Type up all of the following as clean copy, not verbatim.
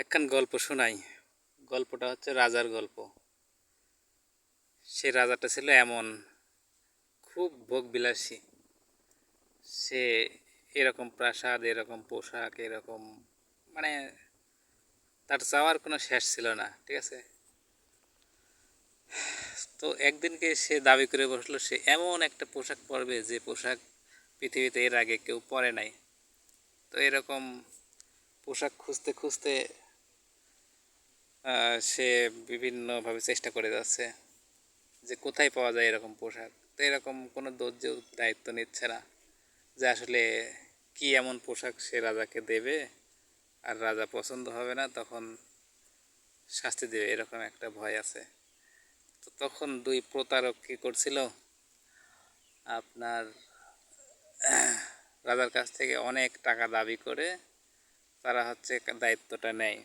একখান গল্প শোনাই। গল্পটা হচ্ছে রাজার গল্প। সে রাজাটা ছিল এমন, খুব ভোগবিলাসী। সে এরকম প্রাসাদ, এরকম পোশাক, এরকম মানে তার চাওয়ার কোনো শেষ ছিল না, ঠিক আছে। তো একদিনকে সে দাবি করে বসলো সে এমন একটা পোশাক পরবে যে পোশাক পৃথিবীতে এর আগে কেউ পরে নাই। তো এরকম পোশাক খুঁজতে খুঁজতে সে বিভিন্নভাবে চেষ্টা করে যাচ্ছে যে কোথায় পাওয়া যায় এরকম পোশাক। তো এরকম কোনো দর্জিও দায়িত্ব নিচ্ছে না যে আসলে কি এমন পোশাক সে রাজাকে দেবে আর রাজা পছন্দ হবে না, তখন শাস্তি দেবে, এরকম একটা ভয় আছে। তো তখন দুই প্রতারক কী করছিল, আপনার রাজার কাছ থেকে অনেক টাকা দাবি করে তারা হচ্ছে দায়িত্বটা নেয়।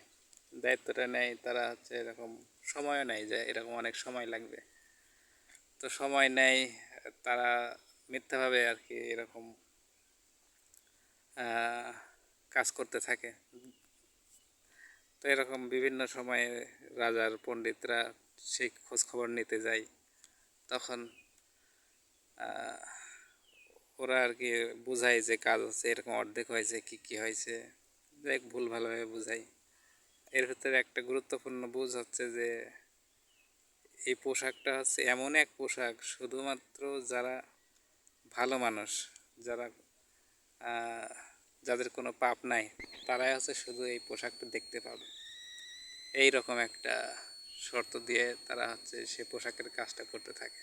তারা হচ্ছে এরকম সময়ও নেয় যে এরকম অনেক সময় লাগবে। তো সময় নেয়, তারা মিথ্যাভাবে আর কি এরকম কাজ করতে থাকে। তো এরকম বিভিন্ন সময়ে রাজার পণ্ডিতরা সেই খোঁজ খবর নিতে যায়। তখন ওরা আর কি বোঝায় যে কাজ হচ্ছে এরকম অর্ধেক হয়েছে, কি কি হয়েছে, দেখ ভুল ভালোভাবে বোঝায়। এর ভিতরে একটা গুরুত্বপূর্ণ বুঝ হচ্ছে যে এই পোশাকটা হচ্ছে এমন এক পোশাক শুধুমাত্র যারা ভালো মানুষ, যারা যাদের কোনো পাপ নাই, তারাই হচ্ছে শুধু এই পোশাকটা দেখতে পাবে। এই রকম একটা শর্ত দিয়ে তারা হচ্ছে সে পোশাকের কাজটা করতে থাকে।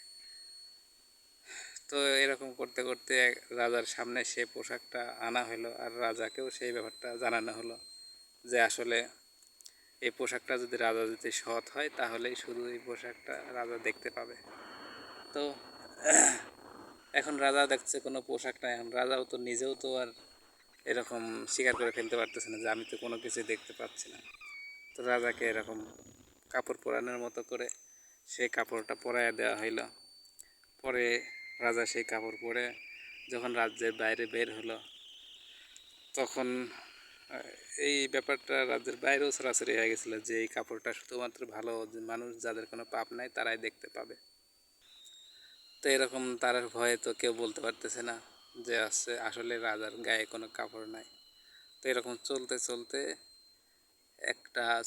তো এরকম করতে করতে রাজার সামনে সে পোশাকটা আনা হলো, আর রাজাকেও সেই ব্যাপারটা জানানো হলো যে আসলে এই পোশাকটা যদি রাজা যদি সৎ হয় তাহলেই শুধু এই পোশাকটা রাজা দেখতে পাবে। তো এখন রাজা দেখছে কোনো পোশাক নাই, এখন রাজাও তো নিজেও তো আর এরকম স্বীকার করে ফেলতে পারতেছে না যে আমি তো কোনো কিছু দেখতে পাচ্ছি না। তো রাজাকে এরকম কাপড় পরানোর মতো করে সেই কাপড়টা পরাইয়া দেওয়া হইল। পরে রাজা সেই কাপড় পরে যখন রাজ্যের বাইরে বের হলো, তখন এই ব্যাপারটা রাজ্যের বাইরেও ছড়াছড়ি হয়ে গেছিলো যে এই কাপড়টা শুধুমাত্র ভালো মানুষ, যাদের কোনো পাপ নাই, তারাই দেখতে পাবে। তো এরকম তার ভয়ে তো কেউ বলতে পারতেছে না যে আসলে রাজার গায়ে কোনো কাপড় নাই। তো এরকম চলতে চলতে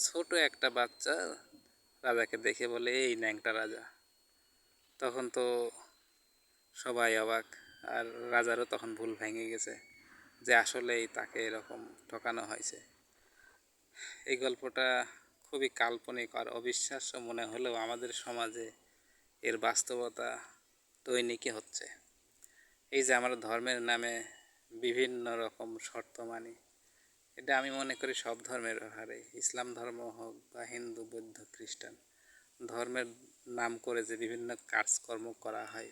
ছোট একটা বাচ্চা রাজাকে দেখে বলে, এই ন্যাংটা রাজা। তখন তো সবাই অবাক, আর রাজারও তখন ভুল ভেঙে গেছে যে আসলেই তাকে এরকম ঠকানো হয়েছে। এই গল্পটা খুবই কাল্পনিক আর অবিশ্বাস্য মনে হলেও আমাদের সমাজে এর বাস্তবতা দৈনিকই হচ্ছে। এই যে আমরা ধর্মের নামে বিভিন্ন রকম শর্ত মানি, এটা আমি মনে করি সব ধর্মের ব্যাপারে, ইসলাম ধর্ম হোক বা হিন্দু, বৌদ্ধ, খ্রিস্টান, ধর্মের নাম করে যে বিভিন্ন কাজকর্ম করা হয়,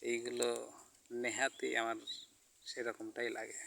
এইগুলো নেহাতই আমার সেরকমটাই লাগে।